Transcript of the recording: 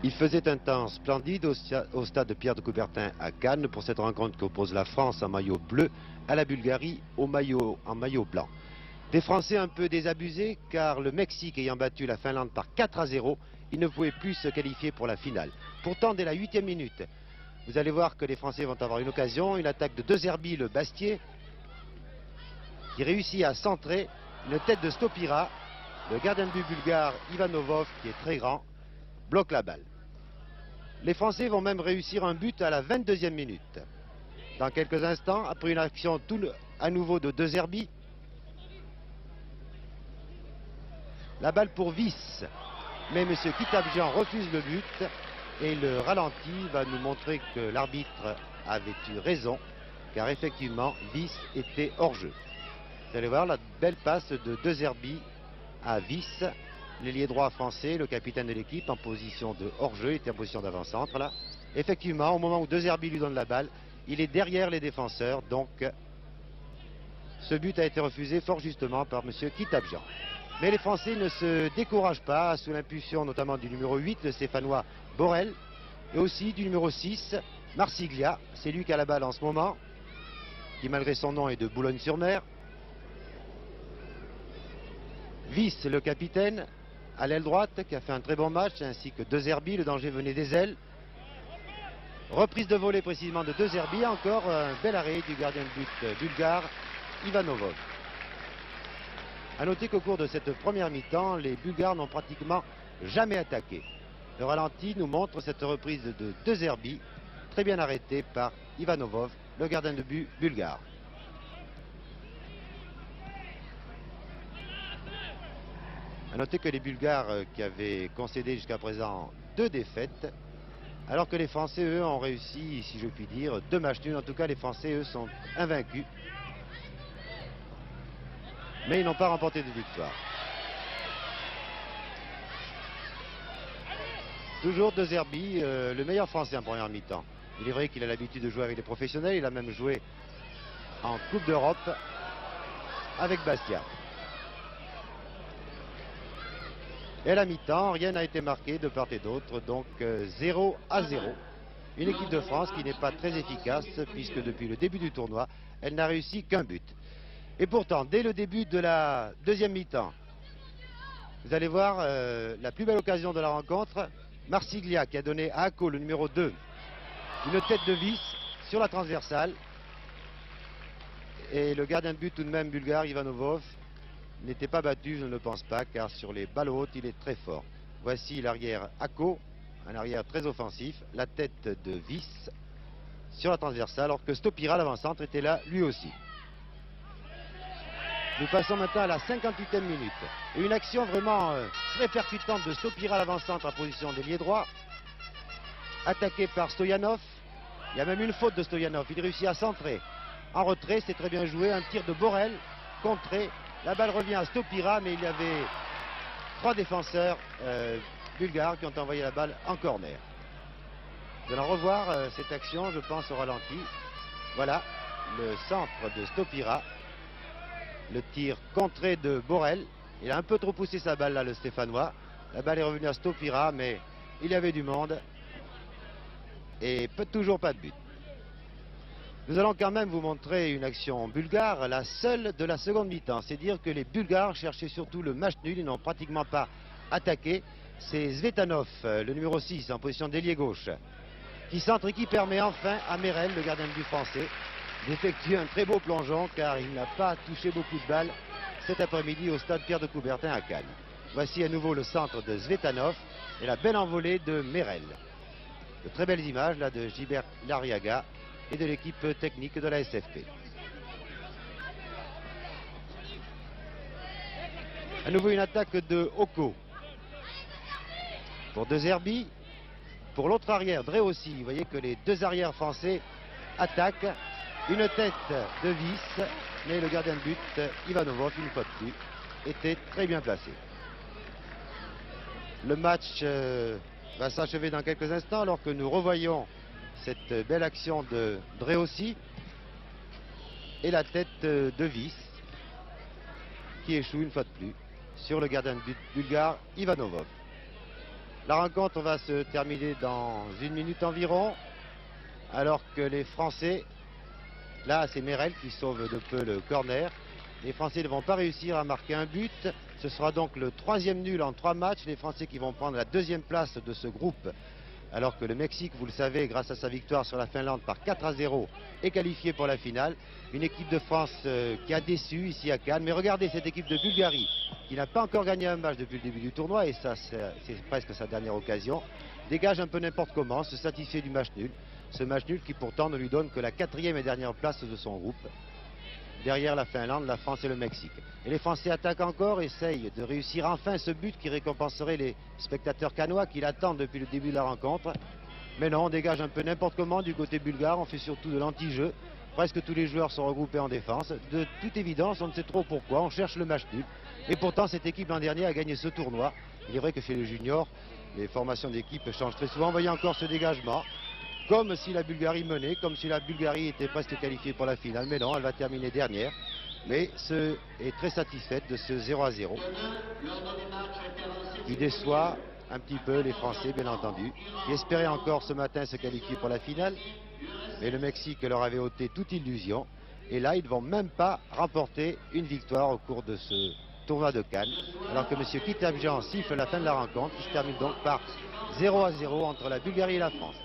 Il faisait un temps splendide au stade de Pierre de Coubertin à Cannes pour cette rencontre qui oppose la France en maillot bleu à la Bulgarie en maillot blanc. Des Français un peu désabusés car le Mexique ayant battu la Finlande par 4-0, ils ne pouvaient plus se qualifier pour la finale. Pourtant, dès la 8e minute, vous allez voir que les Français vont avoir une occasion, une attaque de De Zerbi, le Bastier, qui réussit à centrer une tête de Stopira. Le gardien de but bulgare Ivanovov, qui est très grand, bloque la balle. Les Français vont même réussir un but à la 22e minute. Dans quelques instants, après une action à nouveau de De Zerbi, la balle pour Vis. Mais M. Kitabjian refuse le but et le ralenti va nous montrer que l'arbitre avait eu raison, car effectivement, Vis était hors jeu. Vous allez voir la belle passe de De Zerbi à Vis, l'ailier droit français, le capitaine de l'équipe, en position de hors-jeu, était en position d'avant-centre là. Effectivement, au moment où De Zerbi lui donne la balle, il est derrière les défenseurs, donc ce but a été refusé fort justement par M. Kitabjian. Mais les Français ne se découragent pas, sous l'impulsion notamment du numéro 8, le Stéphanois Borel, et aussi du numéro 6, Marsiglia, c'est lui qui a la balle en ce moment, qui malgré son nom est de Boulogne-sur-Mer. Vis, le capitaine, à l'aile droite, qui a fait un très bon match, ainsi que De Zerbi, le danger venait des ailes. Reprise de volée précisément de De Zerbi, encore un bel arrêt du gardien de but bulgare, Ivanovov. A noter qu'au cours de cette première mi-temps, les Bulgares n'ont pratiquement jamais attaqué. Le ralenti nous montre cette reprise de De Zerbi, très bien arrêtée par Ivanovov, le gardien de but bulgare. A noter que les Bulgares qui avaient concédé jusqu'à présent 2 défaites, alors que les Français, eux, ont réussi, si je puis dire, 2 matchs nuls. En tout cas, les Français, eux, sont invaincus. Mais ils n'ont pas remporté de victoire. Toujours De Zerbi, le meilleur Français en première mi-temps. Il est vrai qu'il a l'habitude de jouer avec les professionnels. Il a même joué en Coupe d'Europe avec Bastia. Et à la mi-temps, rien n'a été marqué de part et d'autre, donc 0-0. Une équipe de France qui n'est pas très efficace, puisque depuis le début du tournoi, elle n'a réussi qu'un but. Et pourtant, dès le début de la deuxième mi-temps, vous allez voir la plus belle occasion de la rencontre, Marsiglia qui a donné à Ako, le numéro 2, une tête de vis sur la transversale. Et le gardien de but tout de même bulgare, Ivanovov, n'était pas battu, je ne le pense pas, car sur les balles hautes, il est très fort. Voici l'arrière Ako, un arrière très offensif, la tête de vis sur la transversale, alors que Stopira, l'avant-centre, était là lui aussi. Nous passons maintenant à la 58e minute. Et une action vraiment très percutante de Stopira, l'avant-centre, en position d'ailier droit, attaqué par Stoyanov. Il y a même une faute de Stoyanov, il réussit à centrer. En retrait, c'est très bien joué, un tir de Borel, contré. La balle revient à Stopira, mais il y avait 3 défenseurs bulgares qui ont envoyé la balle en corner. Nous allons revoir cette action, je pense, au ralenti. Voilà, le centre de Stopira. Le tir contré de Borel. Il a un peu trop poussé sa balle là, le Stéphanois. La balle est revenue à Stopira, mais il y avait du monde. Et toujours pas de but. Nous allons quand même vous montrer une action bulgare, la seule de la seconde mi-temps. C'est dire que les Bulgares cherchaient surtout le match nul, ils n'ont pratiquement pas attaqué. C'est Zvetanov, le numéro 6, en position d'ailier gauche, qui centre et qui permet enfin à Merel, le gardien de but français, d'effectuer un très beau plongeon, car il n'a pas touché beaucoup de balles cet après-midi au stade Pierre de Coubertin à Cannes. Voici à nouveau le centre de Zvetanov et la belle envolée de Merel. De très belles images là de Gilbert Lariaga et de l'équipe technique de la SFP. À nouveau une attaque de Oko. Pour De Zerbi, pour l'autre arrière, Drey aussi. Vous voyez que les 2 arrières français attaquent. Une tête de vis, mais le gardien de but, Ivanovov, une fois de plus, était très bien placé. Le match va s'achever dans quelques instants alors que nous revoyons cette belle action de Drey aussi et la tête de vis qui échoue une fois de plus sur le gardien de but bulgare Ivanovov. La rencontre va se terminer dans 1 minute environ, alors que les Français, là c'est Merel qui sauve de peu le corner. Les Français ne vont pas réussir à marquer un but. Ce sera donc le 3e nul en 3 matchs. Les Français qui vont prendre la 2e place de ce groupe. Alors que le Mexique, vous le savez, grâce à sa victoire sur la Finlande par 4-0, est qualifié pour la finale. Une équipe de France qui a déçu ici à Cannes. Mais regardez cette équipe de Bulgarie qui n'a pas encore gagné un match depuis le début du tournoi. Et ça, c'est presque sa dernière occasion. Dégage un peu n'importe comment, se satisfait du match nul. Ce match nul qui pourtant ne lui donne que la 4e et dernière place de son groupe. Derrière la Finlande, la France et le Mexique. Et les Français attaquent encore, essayent de réussir enfin ce but qui récompenserait les spectateurs cannois qui l'attendent depuis le début de la rencontre. Mais non, on dégage un peu n'importe comment du côté bulgare, on fait surtout de l'anti-jeu. Presque tous les joueurs sont regroupés en défense. De toute évidence, on ne sait trop pourquoi, on cherche le match nul. Et pourtant, cette équipe l'an dernier a gagné ce tournoi. Il est vrai que chez les juniors, les formations d'équipe changent très souvent. Voyez encore ce dégagement. Comme si la Bulgarie menait, comme si la Bulgarie était presque qualifiée pour la finale. Mais non, elle va terminer dernière. Mais est très satisfaite de ce 0-0 qui déçoit un petit peu les Français, bien entendu, qui espéraient encore ce matin se qualifier pour la finale. Mais le Mexique leur avait ôté toute illusion. Et là, ils ne vont même pas remporter une victoire au cours de ce tournoi de Cannes. Alors que M. Kitabjian siffle la fin de la rencontre, qui se termine donc par 0-0 entre la Bulgarie et la France.